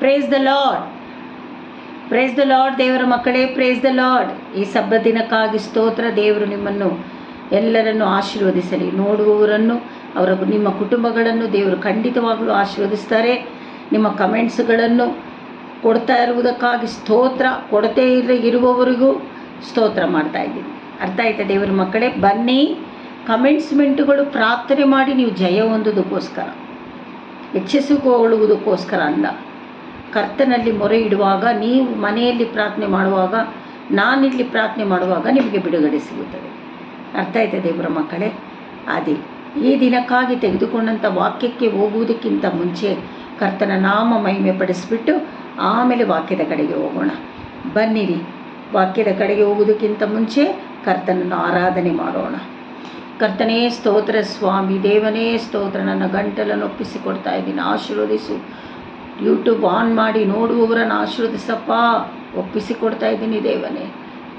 Praise the lord, praise the lord. ದೇವರ ಮಕ್ಕಳೇ, praise the lord. ಈ ಸಬ್ಬ ದಿನಕ್ಕಾಗಿ ಸ್ತೋತ್ರ. ದೇವರು ನಿಮ್ಮನ್ನು ಎಲ್ಲರನ್ನು ಆಶೀರ್ವದಿಸಲಿ. ನೋಡುವವರನ್ನು, ನಿಮ್ಮ ಕುಟುಂಬಗಳನ್ನು ದೇವರು ಖಂಡಿತವಾಗಲೂ ಆಶೀರ್ವದಿಸ್ತಾರೆ. ನಿಮ್ಮ ಕಮೆಂಟ್ಸ್ಗಳನ್ನು ಕೊಡ್ತಾ ಇರುವುದಕ್ಕಾಗಿ ಸ್ತೋತ್ರ. ಕೊಡದೇ ಇರುವವರಿಗೂ ಸ್ತೋತ್ರ ಮಾಡ್ತಾ ಇದ್ದೀನಿ. ಅರ್ಥ ಆಯ್ತಾ ದೇವರ ಮಕ್ಕಳೇ? ಬನ್ನಿ, ಕಮೆಂಟ್ಸ್ಮೆಂಟುಗಳು ಪ್ರಾರ್ಥನೆ ಮಾಡಿ ನೀವು ಜಯ ಹೊಂದೋದಕ್ಕೋಸ್ಕರ, ಹೆಚ್ಚಿಸಿಕೊಳ್ಳುವುದಕ್ಕೋಸ್ಕರ ಅಲ್ಲ. ಕರ್ತನಲ್ಲಿ ಮೊರೆ ಇಡುವಾಗ, ನೀವು ಮನೆಯಲ್ಲಿ ಪ್ರಾರ್ಥನೆ ಮಾಡುವಾಗ, ನಾನಿಲ್ಲಿ ಪ್ರಾರ್ಥನೆ ಮಾಡುವಾಗ ನಿಮಗೆ ಬಿಡುಗಡೆ ಸಿಗುತ್ತದೆ. ಅರ್ಥ ಆಯ್ತಾ ದೇವರ ಮಕ್ಕಳೇ? ಅದೇ ಈ ದಿನಕ್ಕಾಗಿ ತೆಗೆದುಕೊಂಡಂಥ ವಾಕ್ಯಕ್ಕೆ ಹೋಗುವುದಕ್ಕಿಂತ ಮುಂಚೆ ಕರ್ತನ ನಾಮ ಮಹಿಮೆ ಪಡಿಸಿಬಿಟ್ಟು ಆಮೇಲೆ ವಾಕ್ಯದ ಕಡೆಗೆ ಹೋಗೋಣ. ಬನ್ನಿರಿ, ವಾಕ್ಯದ ಕಡೆಗೆ ಹೋಗೋದಕ್ಕಿಂತ ಮುಂಚೆ ಕರ್ತನನ್ನು ಆರಾಧನೆ ಮಾಡೋಣ. ಕರ್ತನೇ ಸ್ತೋತ್ರ ಸ್ವಾಮಿ, ದೇವನೇ ಸ್ತೋತ್ರ. ನನ್ನ ಗಂಟಲನ್ನು ಒಪ್ಪಿಸಿಕೊಡ್ತಾ ಇದ್ದೀನಿ, ಆಶೀರ್ವದಿಸು. ಯೂಟ್ಯೂಬ್ ಆನ್ ಮಾಡಿ ನೋಡುವವರನ್ನು ಆಶೀರ್ವದಿಸಪ್ಪ. ಒಪ್ಪಿಸಿಕೊಡ್ತಾ ಇದ್ದೀನಿ ದೇವನೇ,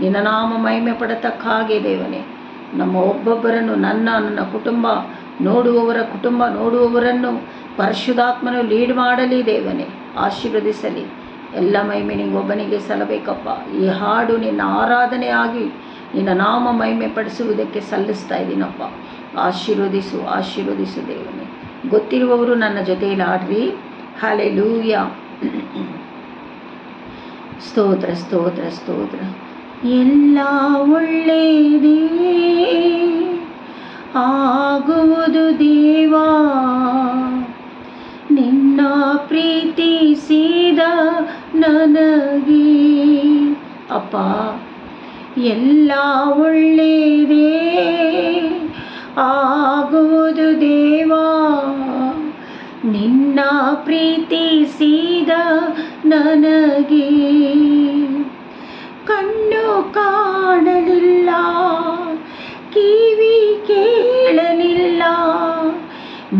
ನಿನ್ನ ನಾಮ ಮಹಿಮೆ ಪಡತಕ್ಕ ಹಾಗೆ ದೇವನೇ ನಮ್ಮ ಒಬ್ಬೊಬ್ಬರನ್ನು, ನನ್ನ ಕುಟುಂಬ, ನೋಡುವವರನ್ನು ಪರಿಶುದ್ಧಾತ್ಮನು ಲೀಡ್ ಮಾಡಲಿ ದೇವನೇ, ಆಶೀರ್ವದಿಸಲಿ. ಎಲ್ಲ ಮಹಿಮೆ ನಿಂಗೊಬ್ಬನಿಗೆ ಸಲ್ಲಬೇಕಪ್ಪ. ಈ ಹಾಡು ನಿನ್ನ ಆರಾಧನೆ ಆಗಿ ನಿನ್ನ ನಾಮ ಮಹಿಮೆ ಪಡಿಸುವುದಕ್ಕೆ ಸಲ್ಲಿಸ್ತಾ ಇದ್ದೀನಪ್ಪ. ಆಶೀರ್ವದಿಸು, ಆಶೀರ್ವದಿಸು ದೇವನೇ. ಗೊತ್ತಿರುವವರು ನನ್ನ ಜೊತೆಯಲ್ಲಿ ಆಡ್ರಿ. ಹಲ್ಲೆಲೂಯಾ. ಸ್ತೋತ್ರ ಸ್ತೋತ್ರ ಸ್ತೋತ್ರ. ಎಲ್ಲ ಒಳ್ಳೆಯದೇ ಆಗುವುದು ದೇವಾ, ನಿನ್ನ ಪ್ರೀತಿಸಿದ ನನಗೆ. ಅಪ್ಪ, ಎಲ್ಲ ಒಳ್ಳೆಯದೇ ಆಗುವುದು ದೇವಾ, ನಿನ್ನ ಪ್ರೀತಿಸಿದ ನನಗೆ. ಕಣ್ಣು ಕಾಣಲಿಲ್ಲ, ಕಿವಿ ಕೇಳಲಿಲ್ಲ,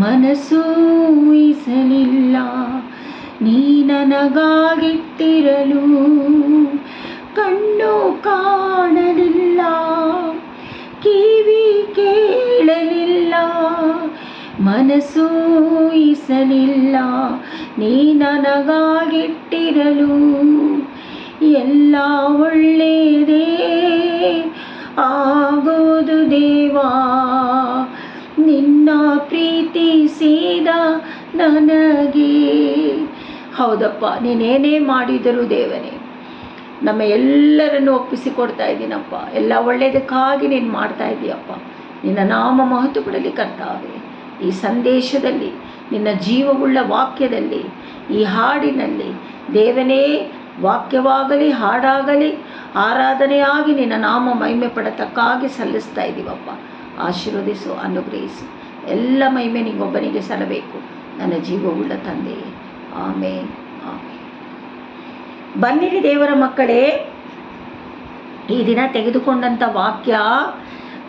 ಮನಸ್ಸು ಊಹಿಸಲಿಲ್ಲ ನೀ ನನಗಾಗಿಟ್ಟಿರಲು. ಕಣ್ಣು ಕಾಣಲಿಲ್ಲ, ಕಿವಿ ಕೇಳಲಿಲ್ಲ, ಮನಸ್ಸು ಊಹಿಸಲಿಲ್ಲ ನೀ ನನಗಾಗಿಟ್ಟಿರಲು. ಎಲ್ಲ ಒಳ್ಳೆಯದೇ ಆಗೋದು ದೇವಾ, ನಿನ್ನ ಪ್ರೀತಿಸಿದ ನನಗೆ. ಹೌದಪ್ಪ, ನೀನೇನೇ ಮಾಡಿದರೂ ದೇವನೇ, ನಮ್ಮ ಎಲ್ಲರನ್ನು ಒಪ್ಪಿಸಿಕೊಡ್ತಾ ಇದ್ದೀನಪ್ಪ. ಎಲ್ಲ ಒಳ್ಳೆಯದಕ್ಕಾಗಿ ನೀನು ಮಾಡ್ತಾ ಇದ್ದೀಯಪ್ಪ. ನಿನ್ನ ನಾಮ ಮಹತ್ವ ಪಡಲಿ ಕರ್ತಾವೆ. ಈ ಸಂದೇಶದಲ್ಲಿ, ನಿನ್ನ ಜೀವವುಳ್ಳ ವಾಕ್ಯದಲ್ಲಿ, ಈ ಹಾಡಿನಲ್ಲಿ ದೇವನೇ, ವಾಕ್ಯವಾಗಲಿ ಹಾಡಾಗಲಿ ಆರಾಧನೆಯಾಗಿ ನಿನ್ನ ನಾಮ ಮಹಿಮೆ ಪಡತಕ್ಕಾಗಿ ಸಲ್ಲಿಸ್ತಾ ಇದ್ದೀವಪ್ಪ. ಆಶೀರ್ವದಿಸು, ಅನುಗ್ರಹಿಸು. ಎಲ್ಲ ಮಹಿಮೆ ನಿಂಗೊಬ್ಬನಿಗೆ ಸಲ್ಲಬೇಕು, ನನ್ನ ಜೀವವುಳ್ಳ ತಂದೆಯೇ. ಆಮೇನ್, ಆಮೇನ್. ಬನ್ನಿರಿ ದೇವರ ಮಕ್ಕಳೇ, ಈ ದಿನ ತೆಗೆದುಕೊಂಡಂಥ ವಾಕ್ಯ,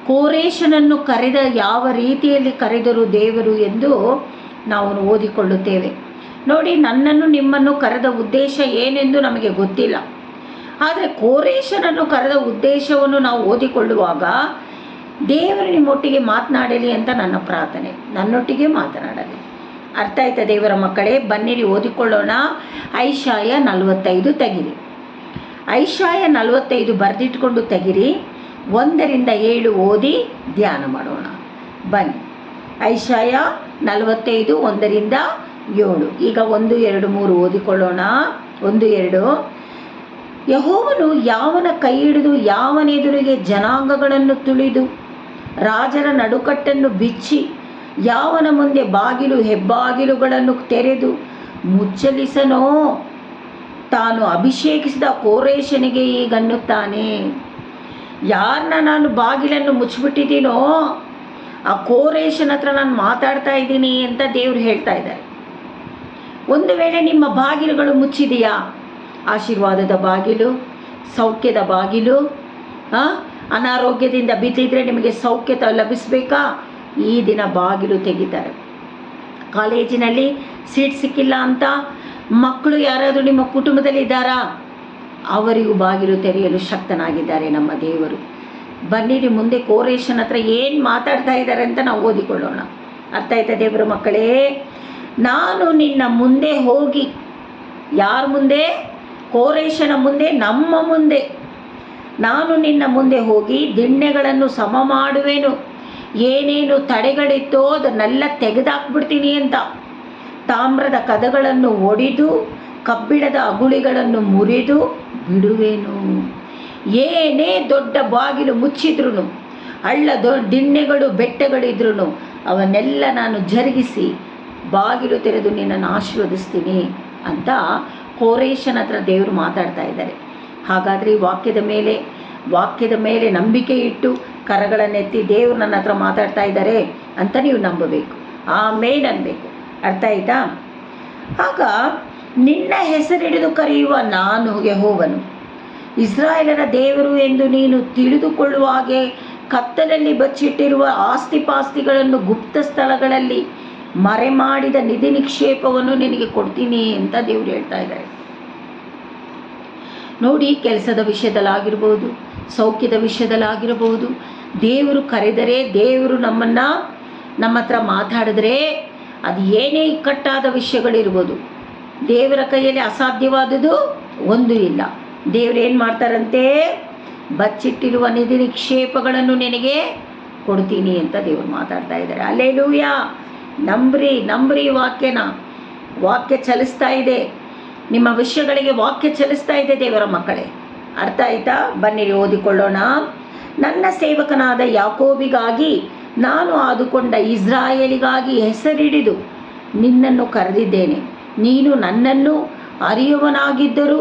ಕೋರೇಶನನ್ನು ಕರೆದ ಯಾವ ರೀತಿಯಲ್ಲಿ ಕರೆದರು ದೇವರು ಎಂದು ನಾವು ಓದಿಕೊಳ್ಳುತ್ತೇವೆ. ನೋಡಿ, ನನ್ನನ್ನು ನಿಮ್ಮನ್ನು ಕರೆದ ಉದ್ದೇಶ ಏನೆಂದು ನಮಗೆ ಗೊತ್ತಿಲ್ಲ. ಆದರೆ ಕೋರೇಶನನ್ನು ಕರೆದ ಉದ್ದೇಶವನ್ನು ನಾವು ಓದಿಕೊಳ್ಳುವಾಗ ದೇವರು ನಿಮ್ಮೊಟ್ಟಿಗೆ ಮಾತನಾಡಲಿ ಅಂತ ನನ್ನ ಪ್ರಾರ್ಥನೆ. ನನ್ನೊಟ್ಟಿಗೆ ಮಾತನಾಡಲಿ. ಅರ್ಥ ಆಯ್ತಾ ದೇವರ ಮಕ್ಕಳೇ? ಬನ್ನಿರಿ ಓದಿಕೊಳ್ಳೋಣ. ಐಶಾಯ 45 ತೆಗಿರಿ. ಐಶಾಯ 45 ಬರೆದಿಟ್ಕೊಂಡು ತೆಗಿರಿ. 1-7 ಓದಿ ಧ್ಯಾನ ಮಾಡೋಣ. ಬನ್ನಿ, ಐಶಾಯ 45 1-7. ಈಗ 1, 2, 3 ಓದಿಕೊಳ್ಳೋಣ. 1, 2. ಯೆಹೋವನು ಯಾವನ ಕೈ ಹಿಡಿದು ಯಾವನೆದುರಿಗೆ ಜನಾಂಗಗಳನ್ನು ತುಳಿದು ರಾಜರ ನಡುಕಟ್ಟನ್ನು ಬಿಚ್ಚಿ ಯಾವನ ಮುಂದೆ ಬಾಗಿಲು ಹೆಬ್ಬಾಗಿಲುಗಳನ್ನು ತೆರೆದು ಮುಚ್ಚಲಿಸನೋ, ತಾನು ಅಭಿಷೇಕಿಸಿದ ಕೋರೇಶನಿಗೆ ಈಗನ್ನುತ್ತಾನೆ. ಯಾರನ್ನ ನಾನು ಬಾಗಿಲನ್ನು ಮುಚ್ಚಿಬಿಟ್ಟಿದ್ದೀನೋ ಆ ಕೋರೇಶನ ಹತ್ರ ನಾನು ಮಾತಾಡ್ತಾ ಇದ್ದೀನಿ ಅಂತ ದೇವರು ಹೇಳ್ತಾ ಇದ್ದಾರೆ. ಒಂದು ವೇಳೆ ನಿಮ್ಮ ಬಾಗಿಲುಗಳು ಮುಚ್ಚಿದೆಯಾ? ಆಶೀರ್ವಾದದ ಬಾಗಿಲು, ಸೌಖ್ಯದ ಬಾಗಿಲು, ಅನಾರೋಗ್ಯದಿಂದ ಬಿದ್ದಿದ್ರೆ ನಿಮಗೆ ಸೌಖ್ಯ ಲಭಿಸಬೇಕಾ? ಈ ದಿನ ಬಾಗಿಲು ತೆಗಿತಾರೆ. ಕಾಲೇಜಿನಲ್ಲಿ ಸೀಟ್ ಸಿಕ್ಕಿಲ್ಲ ಅಂತ ಮಕ್ಕಳು ಯಾರಾದರೂ ನಿಮ್ಮ ಕುಟುಂಬದಲ್ಲಿ ಇದ್ದಾರಾ? ಅವರಿಗೂ ಬಾಗಿಲು ತೆರೆಯಲು ಶಕ್ತನಾಗಿದ್ದಾರೆ ನಮ್ಮ ದೇವರು. ಬನ್ನಿರಿ, ಮುಂದೆ ಕೋರೇಶನ ಹತ್ರ ಏನು ಮಾತಾಡ್ತಾ ಇದ್ದಾರೆ ಅಂತ ನಾವು ಓದಿಕೊಳ್ಳೋಣ. ಅರ್ಥ ಆಯ್ತಾ ದೇವರ ಮಕ್ಕಳೇ? ನಾನು ನಿನ್ನ ಮುಂದೆ ಹೋಗಿ ಯಾರ ಮುಂದೆ? ಕೋರೇಶನ ಮುಂದೆ, ನಮ್ಮ ಮುಂದೆ. ನಾನು ನಿನ್ನ ಮುಂದೆ ಹೋಗಿ ದಿಣ್ಣೆಗಳನ್ನು ಸಮ ಮಾಡುವೆನು, ಏನೇನು ತಡೆಗಳಿತ್ತೋ ಅದನ್ನೆಲ್ಲ ತೆಗೆದಾಕ್ಬಿಡ್ತೀನಿ ಅಂತ. ತಾಮ್ರದ ಕದಗಳನ್ನು ಒಡೆದು ಕಬ್ಬಿಣದ ಅಗುಳಿಗಳನ್ನು ಮುರಿದು ಬಿಡುವೆನು. ಏನೇ ದೊಡ್ಡ ಬಾಗಿಲು ಮುಚ್ಚಿದ್ರು, ಹಳ್ಳ ದಿಣ್ಣೆಗಳು ಬೆಟ್ಟಗಳಿದ್ರೂ ಅವನ್ನೆಲ್ಲ ನಾನು ಜರುಗಿಸಿ ಬಾಗಿಲು ತೆರೆದು ನಿನ್ನನ್ನು ಆಶೀರ್ವದಿಸ್ತೀನಿ ಅಂತ ಕೋರೇಶನ ಹತ್ರ ದೇವರು ಮಾತಾಡ್ತಾ ಇದ್ದಾರೆ. ಹಾಗಾದರೆ ಈ ವಾಕ್ಯದ ಮೇಲೆ ನಂಬಿಕೆ ಇಟ್ಟು ಕರಗಳನ್ನೆತ್ತಿ ದೇವರು ನನ್ನ ಹತ್ರ ಮಾತಾಡ್ತಾ ಇದ್ದಾರೆ ಅಂತ ನೀವು ನಂಬಬೇಕು. ಆಮೇಲೆ ಅನ್ಬೇಕು. ಅರ್ಥ ಆಯ್ತಾ? ಆಗ ನಿನ್ನ ಹೆಸರಿಡಿದು ಕರೆಯುವ ನಾನು ಯೆಹೋವನು, ಇಸ್ರಾಯೇಲರ ದೇವರು ಎಂದು ನೀನು ತಿಳಿದುಕೊಳ್ಳುವ ಹಾಗೆ ಕತ್ತಲಲ್ಲಿ ಬಚ್ಚಿಟ್ಟಿರುವ ಆಸ್ತಿಪಾಸ್ತಿಗಳನ್ನು ಗುಪ್ತ ಸ್ಥಳಗಳಲ್ಲಿ ಮರೆಮಾಡಿದ ನಿಧಿ ನಿಕ್ಷೇಪವನ್ನು ನಿನಗೆ ಕೊಡ್ತೀನಿ ಅಂತ ದೇವರು ಹೇಳ್ತಾ ಇದ್ದಾರೆ. ನೋಡಿ, ಕೆಲಸದ ವಿಷಯದಲ್ಲಾಗಿರ್ಬೋದು, ಸೌಖ್ಯದ ವಿಷಯದಲ್ಲಾಗಿರ್ಬೋದು, ದೇವರು ಕರೆದರೆ, ದೇವರು ನಮ್ಮ ಹತ್ರ ಮಾತಾಡಿದ್ರೆ, ಅದು ಏನೇ ಇಕ್ಕಟ್ಟಾದ ವಿಷಯಗಳಿರ್ಬೋದು, ದೇವರ ಕೈಯಲ್ಲಿ ಅಸಾಧ್ಯವಾದುದು ಒಂದು ಇಲ್ಲ. ದೇವರು ಏನು ಮಾಡ್ತಾರಂತೆ? ಬಚ್ಚಿಟ್ಟಿರುವ ನಿಧಿ ನಿಕ್ಷೇಪಗಳನ್ನು ನಿನಗೆ ಕೊಡ್ತೀನಿ ಅಂತ ದೇವರು ಮಾತಾಡ್ತಾ ಇದ್ದಾರೆ. ಹಲ್ಲೆಲೂಯಾ! ನಂಬ್ರಿ ವಾಕ್ಯ ಚಲಿಸ್ತಾ ಇದೆ. ನಿಮ್ಮ ವಿಷಯಗಳಿಗೆ ವಾಕ್ಯ ಚಲಿಸ್ತಾ ಇದೆ ದೇವರ ಮಕ್ಕಳೇ. ಅರ್ಥ ಆಯ್ತಾ? ಬನ್ನಿರಿ ಓದಿಕೊಳ್ಳೋಣ. ನನ್ನ ಸೇವಕನಾದ ಯಾಕೋಬಿಗಾಗಿ ನಾನು ಆದುಕೊಂಡ ಇಸ್ರಾಯೇಲಿಗಾಗಿ ಹೆಸರಿಡಿದು ನಿನ್ನನ್ನು ಕರೆದಿದ್ದೇನೆ. ನೀನು ನನ್ನನ್ನು ಅರಿಯುವನಾಗಿದ್ದರೂ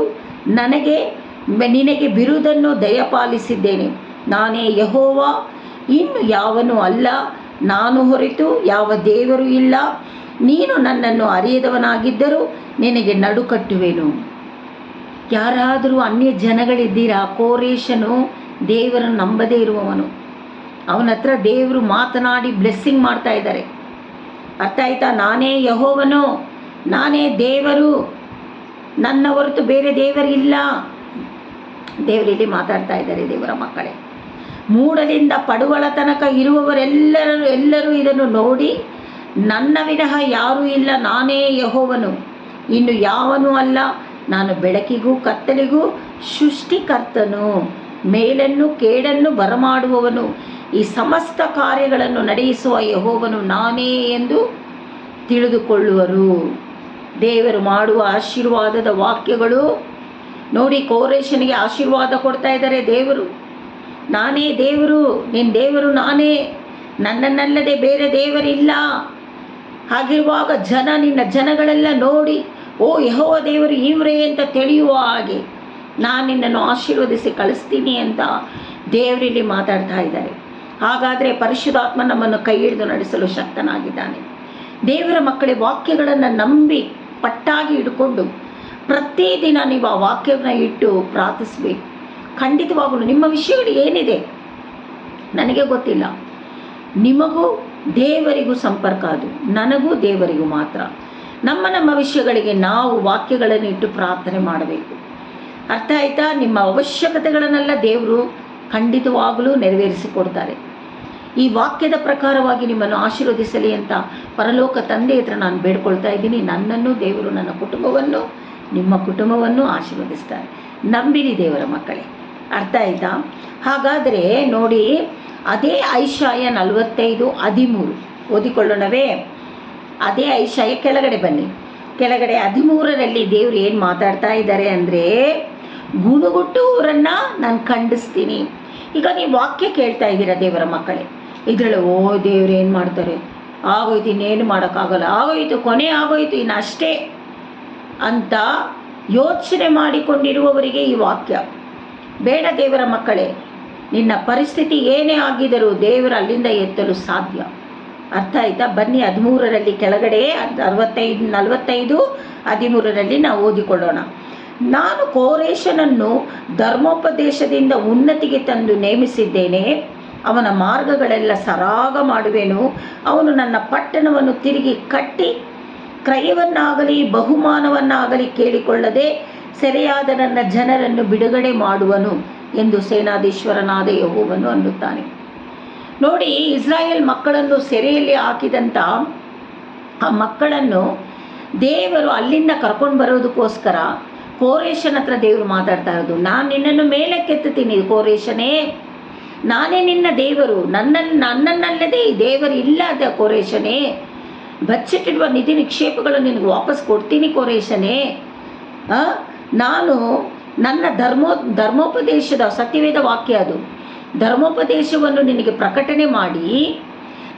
ನಿನಗೆ ಬಿರುದನ್ನು ದಯಪಾಲಿಸಿದ್ದೇನೆ. ನಾನೇ ಯೆಹೋವ, ಇನ್ನು ಯಾವನೂ ಅಲ್ಲ, ನಾನು ಹೊರತು ಯಾವ ದೇವರು ಇಲ್ಲ. ನೀನು ನನ್ನನ್ನು ಅರಿಯದವನಾಗಿದ್ದರೂ ನಿನಗೆ ನಡುಕಟ್ಟುವೆನು. ಯಾರಾದರೂ ಅನ್ಯ ಜನಗಳಿದ್ದೀರಾ? ಕೋರೇಶನು ದೇವರನ್ನು ನಂಬದೇ ಇರುವವನು. ಅವನ ಹತ್ರ ದೇವರು ಮಾತನಾಡಿ ಬ್ಲೆಸ್ಸಿಂಗ್ ಮಾಡ್ತಾ ಇದ್ದಾರೆ. ಅರ್ಥ ಆಯ್ತಾ? ನಾನೇ ಯೆಹೋವನು, ನಾನೇ ದೇವರು, ನನ್ನ ಹೊರತು ಬೇರೆ ದೇವರಿಲ್ಲ. ದೇವರಲ್ಲಿ ಮಾತಾಡ್ತಾ ಇದ್ದಾರೆ ದೇವರ ಮಕ್ಕಳೇ. ಮೂಡಲಿಂದ ಪಡುವಳ ತನಕ ಇರುವವರೆಲ್ಲರೂ ಇದನ್ನು ನೋಡಿ, ನನ್ನ ವಿನಃ ಯಾರೂ ಇಲ್ಲ, ನಾನೇ ಯೆಹೋವನು, ಇನ್ನು ಯಾವನೂ ಅಲ್ಲ. ನಾನು ಬೆಳಕಿಗೂ ಕತ್ತಲಿಗೂ ಸೃಷ್ಟಿಕರ್ತನು, ಮೇಲನ್ನು ಕೇಡನ್ನು ಬರಮಾಡುವವನು, ಈ ಸಮಸ್ತ ಕಾರ್ಯಗಳನ್ನು ನಡೆಸುವ ಯೆಹೋವನು ನಾನೇ ಎಂದು ತಿಳಿದುಕೊಳ್ಳುವರು. ದೇವರು ಮಾಡುವ ಆಶೀರ್ವಾದದ ವಾಕ್ಯಗಳು ನೋಡಿ. ಕೋರೇಶನಿಗೆ ಆಶೀರ್ವಾದ ಕೊಡ್ತಾ ಇದ್ದಾರೆ ದೇವರು. ನಾನೇ ದೇವರು, ನಿನ್ನ ದೇವರು ನಾನೇ, ನನ್ನನ್ನಲ್ಲದೆ ಬೇರೆ ದೇವರಿಲ್ಲ. ಹಾಗಿರುವಾಗ ನಿನ್ನ ಜನಗಳೆಲ್ಲ ನೋಡಿ, ಓ ಯೆಹೋವ ದೇವರು ಇವರೇ ಅಂತ ತಿಳಿಯುವ ಹಾಗೆ ನಾನು ನಿನ್ನನ್ನು ಆಶೀರ್ವದಿಸಿ ಕಳಿಸ್ತೀನಿ ಅಂತ ದೇವರಲ್ಲಿ ಮಾತಾಡ್ತಾ ಇದ್ದಾರೆ. ಹಾಗಾದರೆ ಪರಿಶುದ್ಧಾತ್ಮ ನಮ್ಮನ್ನು ಕೈ ಹಿಡಿದು ನಡೆಸಲು ಶಕ್ತನಾಗಿದ್ದಾನೆ. ದೇವರ ಮಕ್ಕಳೇ, ವಾಕ್ಯಗಳನ್ನು ನಂಬಿ ಪಟ್ಟಾಗಿ ಹಿಡ್ಕೊಂಡು ಪ್ರತಿದಿನ ನೀವು ಆ ವಾಕ್ಯವನ್ನು ಇಟ್ಟು ಪ್ರಾರ್ಥಿಸಬೇಕು. ಖಂಡಿತವಾಗಲು ನಿಮ್ಮ ವಿಷಯಗಳು ಏನಿದೆ ನನಗೆ ಗೊತ್ತಿಲ್ಲ, ನಿಮಗೂ ದೇವರಿಗೂ ಸಂಪರ್ಕ, ಅದು ನನಗೂ ದೇವರಿಗೂ ಮಾತ್ರ. ನಮ್ಮ ವಿಷಯಗಳಿಗೆ ನಾವು ವಾಕ್ಯಗಳನ್ನು ಇಟ್ಟು ಪ್ರಾರ್ಥನೆ ಮಾಡಬೇಕು. ಅರ್ಥ ಆಯ್ತಾ? ನಿಮ್ಮ ಅವಶ್ಯಕತೆಗಳನ್ನೆಲ್ಲ ದೇವರು ಖಂಡಿತವಾಗಲೂ ನೆರವೇರಿಸಿಕೊಡ್ತಾರೆ. ಈ ವಾಕ್ಯದ ಪ್ರಕಾರವಾಗಿ ನಿಮ್ಮನ್ನು ಆಶೀರ್ವದಿಸಲಿ ಅಂತ ಪರಲೋಕ ತಂದೆ ಹತ್ರ ನಾನು ಬೇಡ್ಕೊಳ್ತಾ ಇದ್ದೀನಿ. ನನ್ನನ್ನು ದೇವರು, ನನ್ನ ಕುಟುಂಬವನ್ನು, ನಿಮ್ಮ ಕುಟುಂಬವನ್ನು ಆಶೀರ್ವದಿಸ್ತಾರೆ. ನಂಬಿರಿ ದೇವರ ಮಕ್ಕಳೇ. ಅರ್ಥ ಆಯ್ತಾ? ಹಾಗಾದರೆ ನೋಡಿ, ಅದೇ ಐಶಾಯ 45:13 ಓದಿಕೊಳ್ಳೋಣವೇ? ಅದೇ ಐಶಾಯ, ಕೆಳಗಡೆ ಬನ್ನಿ. ಕೆಳಗಡೆ 13ರಲ್ಲಿ ದೇವರು ಏನು ಮಾತಾಡ್ತಾ ಇದ್ದಾರೆ ಅಂದರೆ, ಗುಣಗುಟ್ಟುವವರನ್ನು ನಾನು ಖಂಡಿಸ್ತೀನಿ. ಈಗ ನೀವು ವಾಕ್ಯ ಕೇಳ್ತಾ ಇದ್ದೀರಾ ದೇವರ ಮಕ್ಕಳೇ. ಇದರಲ್ಲಿ ಓ ದೇವ್ರು ಏನು ಮಾಡ್ತಾರೆ, ಆಗೋಯ್ತು, ಇನ್ನೇನು ಮಾಡೋಕ್ಕಾಗಲ್ಲ, ಆಗೋಯ್ತು, ಕೊನೆ ಆಗೋಯ್ತು, ಇನ್ನು ಅಷ್ಟೇ ಅಂತ ಯೋಚನೆ ಮಾಡಿಕೊಂಡಿರುವವರಿಗೆ ಈ ವಾಕ್ಯ ಬೇಡ. ದೇವರ ಮಕ್ಕಳೇ, ನಿನ್ನ ಪರಿಸ್ಥಿತಿ ಏನೇ ಆಗಿದರೂ ದೇವರು ಅಲ್ಲಿಂದ ಎತ್ತಲು ಸಾಧ್ಯ. ಅರ್ಥ ಆಯ್ತಾ? ಬನ್ನಿ 13ರಲ್ಲಿ ಕೆಳಗಡೆ 45:13 ನಾವು ಓದಿಕೊಳ್ಳೋಣ. ನಾನು ಕೋರೇಶನನ್ನು ಧರ್ಮೋಪದೇಶದಿಂದ ಉನ್ನತಿಗೆ ತಂದು ನೇಮಿಸಿದ್ದೇನೆ. ಅವನ ಮಾರ್ಗಗಳೆಲ್ಲ ಸರಾಗ ಮಾಡುವೆನು. ಅವನು ನನ್ನ ಪಟ್ಟಣವನ್ನು ತಿರುಗಿ ಕಟ್ಟಿ ಕ್ರಯವನ್ನಾಗಲಿ ಬಹುಮಾನವನ್ನಾಗಲಿ ಕೇಳಿಕೊಳ್ಳದೆ ಸೆರೆಯಾದ ನನ್ನ ಜನರನ್ನು ಬಿಡುಗಡೆ ಮಾಡುವನು ಎಂದು ಸೇನಾಧೀಶ್ವರನಾದ ಯೆಹೋವನು ಅನ್ನುತ್ತಾನೆ. ನೋಡಿ, ಇಸ್ರಾಯೇಲ್ ಮಕ್ಕಳನ್ನು ಸೆರೆಯಲ್ಲಿ ಹಾಕಿದಂಥ ಆ ಮಕ್ಕಳನ್ನು ದೇವರು ಅಲ್ಲಿಂದ ಕರ್ಕೊಂಡು ಬರೋದಕ್ಕೋಸ್ಕರ ಕೋರೇಶನ ಹತ್ರ ದೇವರು ಮಾತಾಡ್ತಾ ಇರೋದು, ನಾನು ನಿನ್ನನ್ನು ಮೇಲಕ್ಕೆತ್ತುತ್ತೀನಿ ಕೋರೇಶನೇ, ನಾನೇ ನಿನ್ನ ದೇವರು, ನನ್ನನ್ನಲ್ಲದೆ ಈ ದೇವರು ಇಲ್ಲದ ಕೋರೇಶನೇ, ಬಚ್ಚಿಟ್ಟಿರುವ ನಿಧಿ ನಿಕ್ಷೇಪಗಳು ನಿನಗೆ ವಾಪಸ್ ಕೊಡ್ತೀನಿ ಕೋರೇಶನೇ, ನಾನು ನನ್ನ ಧರ್ಮೋಪದೇಶದ ಸತ್ಯವೇದ ವಾಕ್ಯ ಅದು, ಧರ್ಮೋಪದೇಶವನ್ನು ನಿನಗೆ ಪ್ರಕಟಣೆ ಮಾಡಿ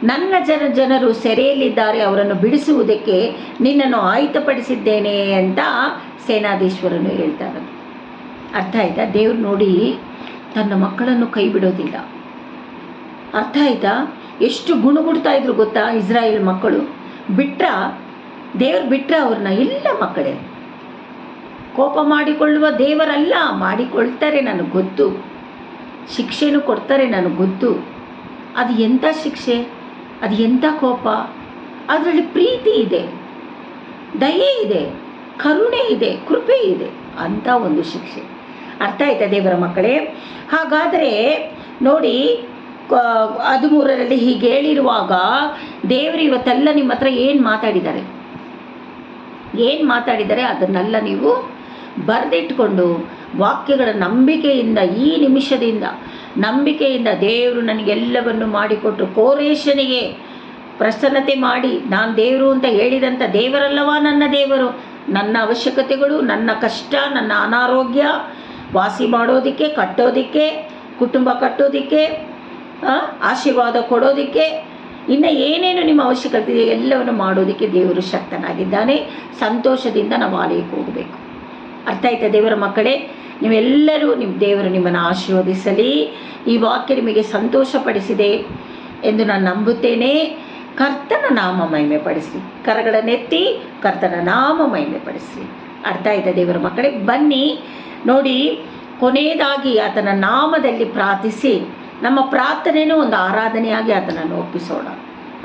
ನನ್ನ ಜನರು ಸೆರೆಯಲ್ಲಿದ್ದಾರೆ ಅವರನ್ನು ಬಿಡಿಸುವುದಕ್ಕೆ ನಿನ್ನನ್ನು ಆಯುಧಪಡಿಸಿದ್ದೇನೆ ಅಂತ ಸೇನಾಧೀಶ್ವರನು ಹೇಳ್ತಾರೆ. ಅರ್ಥ ಆಯ್ತಾ? ದೇವ್ರು ನೋಡಿ ತನ್ನ ಮಕ್ಕಳನ್ನು ಕೈ ಬಿಡೋದಿಲ್ಲ. ಅರ್ಥ ಆಯ್ತಾ? ಎಷ್ಟು ಗುಣಗುಡ್ತಾ ಇದ್ರು ಗೊತ್ತಾ ಇಸ್ರಾಯೇಲ್ ಮಕ್ಕಳು? ದೇವ್ರು ಬಿಟ್ರ ಅವ್ರನ್ನ? ಇಲ್ಲ ಮಕ್ಕಳೇ, ಕೋಪ ಮಾಡಿಕೊಳ್ಳುವ ದೇವರಲ್ಲ, ಮಾಡಿಕೊಳ್ತಾರೆ ನನಗೆ ಗೊತ್ತು, ಶಿಕ್ಷೆನೂ ಕೊಡ್ತಾರೆ ನನಗೆ ಗೊತ್ತು. ಅದು ಎಂಥ ಶಿಕ್ಷೆ, ಅದು ಎಂಥ ಕೋಪ, ಅದರಲ್ಲಿ ಪ್ರೀತಿ ಇದೆ, ದಯೆ ಇದೆ, ಕರುಣೆ ಇದೆ, ಕೃಪೆ ಇದೆ, ಅಂಥ ಒಂದು ಶಿಕ್ಷೆ. ಅರ್ಥ ಆಯ್ತಾ ದೇವರ ಮಕ್ಕಳೇ? ಹಾಗಾದರೆ ನೋಡಿ 13ರಲ್ಲಿ ಹೀಗೆ ಹೇಳಿರುವಾಗ ದೇವರು ಇವತ್ತೆಲ್ಲ ನಿಮ್ಮ ಹತ್ರ ಏನು ಮಾತಾಡಿದ್ದಾರೆ ಅದನ್ನೆಲ್ಲ ನೀವು ಬರೆದಿಟ್ಕೊಂಡು ವಾಕ್ಯಗಳ ನಂಬಿಕೆಯಿಂದ, ಈ ನಿಮಿಷದಿಂದ ನಂಬಿಕೆಯಿಂದ ದೇವರು ನನಗೆಲ್ಲವನ್ನು ಮಾಡಿಕೊಟ್ಟು ಕೋರೇಶನಿಗೆ ಪ್ರಸನ್ನತೆ ಮಾಡಿ, ನಾನು ದೇವರು ಅಂತ ಹೇಳಿದಂಥ ದೇವರಲ್ಲವಾ ನನ್ನ ದೇವರು, ನನ್ನ ಅವಶ್ಯಕತೆಗಳು, ನನ್ನ ಕಷ್ಟ, ನನ್ನ ಅನಾರೋಗ್ಯ ವಾಸಿ ಮಾಡೋದಕ್ಕೆ, ಕಟ್ಟೋದಕ್ಕೆ, ಕುಟುಂಬ ಕಟ್ಟೋದಕ್ಕೆ, ಆಶೀರ್ವಾದ ಕೊಡೋದಕ್ಕೆ, ಇನ್ನು ಏನೇನು ನಿಮ್ಮ ಅವಶ್ಯಕತೆ ಇದೆ ಎಲ್ಲವನ್ನು ಮಾಡೋದಕ್ಕೆ ದೇವರು ಶಕ್ತನಾಗಿದ್ದಾನೆ. ಸಂತೋಷದಿಂದ ನಾವು ಆಲಯಕ್ಕೆ ಹೋಗಬೇಕು. ಅರ್ಥ ಆಯ್ತಾ ದೇವರ ಮಕ್ಕಳೇ? ನೀವೆಲ್ಲರೂ ದೇವರು ನಿಮ್ಮನ್ನು ಆಶೀರ್ವದಿಸಲಿ. ಈ ವಾಕ್ಯ ನಿಮಗೆ ಸಂತೋಷಪಡಿಸಿದೆ ಎಂದು ನಾನು ನಂಬುತ್ತೇನೆ. ಕರ್ತನ ನಾಮ ಮಹಿಮೆ ಪಡಿಸಿ, ಕರಗಳನ್ನೆತ್ತಿ ಕರ್ತನ ನಾಮ ಮಹಿಮೆ ಪಡಿಸಿ. ಅರ್ಥ ಆಯ್ತಾ ದೇವರ ಮಕ್ಕಳೇ? ಬನ್ನಿ ನೋಡಿ, ಕೊನೆಯದಾಗಿ ಆತನ ನಾಮದಲ್ಲಿ ಪ್ರಾರ್ಥಿಸಿ ನಮ್ಮ ಪ್ರಾರ್ಥನೆಯೂ ಒಂದು ಆರಾಧನೆಯಾಗಿ ಆತನನ್ನು ಒಪ್ಪಿಸೋಣ.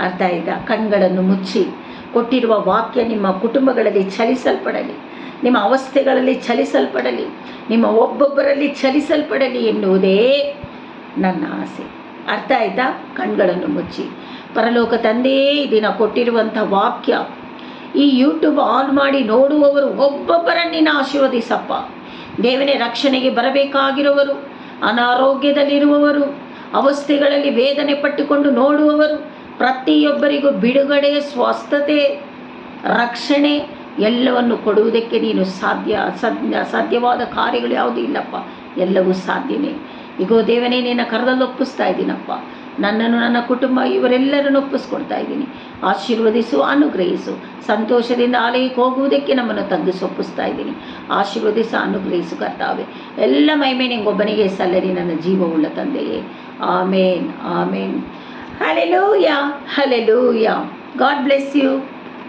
ಅರ್ಥ ಆಯ್ತಾ? ಕಣ್ಗಳನ್ನು ಮುಚ್ಚಿ ಕೊಟ್ಟಿರುವ ವಾಕ್ಯ ನಿಮ್ಮ ಕುಟುಂಬಗಳಲ್ಲಿ ಚಲಿಸಲ್ಪಡಲಿ, ನಿಮ್ಮ ಅವಸ್ಥೆಗಳಲ್ಲಿ ಚಲಿಸಲ್ಪಡಲಿ, ನಿಮ್ಮ ಒಬ್ಬೊಬ್ಬರಲ್ಲಿ ಚಲಿಸಲ್ಪಡಲಿ ಎನ್ನುವುದೇ ನನ್ನ ಆಸೆ. ಅರ್ಥ ಆಯ್ತಾ? ಕಣ್ಗಳನ್ನು ಮುಚ್ಚಿ ಪರಲೋಕ ತಂದೆಯೇ, ಈ ದಿನ ಕೊಟ್ಟಿರುವಂಥ ವಾಕ್ಯ ಈ ಯೂಟ್ಯೂಬ್ ಆನ್ ಮಾಡಿ ನೋಡುವವರು ಒಬ್ಬೊಬ್ಬರನ್ನು ನೀನು ಆಶೀರ್ವದಿಸಪ್ಪ. ದೇವನೇ, ರಕ್ಷಣೆಗೆ ಬರಬೇಕಾಗಿರುವವರು, ಅನಾರೋಗ್ಯದಲ್ಲಿರುವವರು, ಅವಸ್ಥೆಗಳಲ್ಲಿ ವೇದನೆ ಪಟ್ಟುಕೊಂಡು ನೋಡುವವರು, ಪ್ರತಿಯೊಬ್ಬರಿಗೂ ಬಿಡುಗಡೆ, ಸ್ವಸ್ಥತೆ, ರಕ್ಷಣೆ ಎಲ್ಲವನ್ನು ಕೊಡುವುದಕ್ಕೆ ನೀನು ಸಾಧ್ಯವಾದ ಕಾರ್ಯಗಳು ಯಾವುದೂ ಇಲ್ಲಪ್ಪ, ಎಲ್ಲವೂ ಸಾಧ್ಯನೇ. ಈಗೋ ದೇವನೇ, ನಿನ್ನ ಕರದಲ್ಲಿ ಒಪ್ಪಿಸ್ತಾ ಇದ್ದೀನಪ್ಪ, ನನ್ನನ್ನು, ನನ್ನ ಕುಟುಂಬ ಇವರೆಲ್ಲರನ್ನು ಒಪ್ಪಿಸ್ಕೊಡ್ತಾ ಇದ್ದೀನಿ. ಆಶೀರ್ವದಿಸು, ಅನುಗ್ರಹಿಸು. ಸಂತೋಷದಿಂದ ಆಲಯಕ್ಕೆ ಹೋಗುವುದಕ್ಕೆ ನಮ್ಮನ್ನು ತಗ್ಗಿಸಿ ಒಪ್ಪಿಸ್ತಾ ಇದ್ದೀನಿ. ಆಶೀರ್ವದಿಸು, ಅನುಗ್ರಹಿಸು ಕರ್ತಾವೆ. ಎಲ್ಲ ಮಹಿಮೆ ನಿಂಗೊಬ್ಬನಿಗೆ ಸಲ್ಲರಿ, ನನ್ನ ಜೀವವುಳ್ಳ ತಂದೆಯೇ. Amen, amen. Hallelujah, hallelujah. God bless you.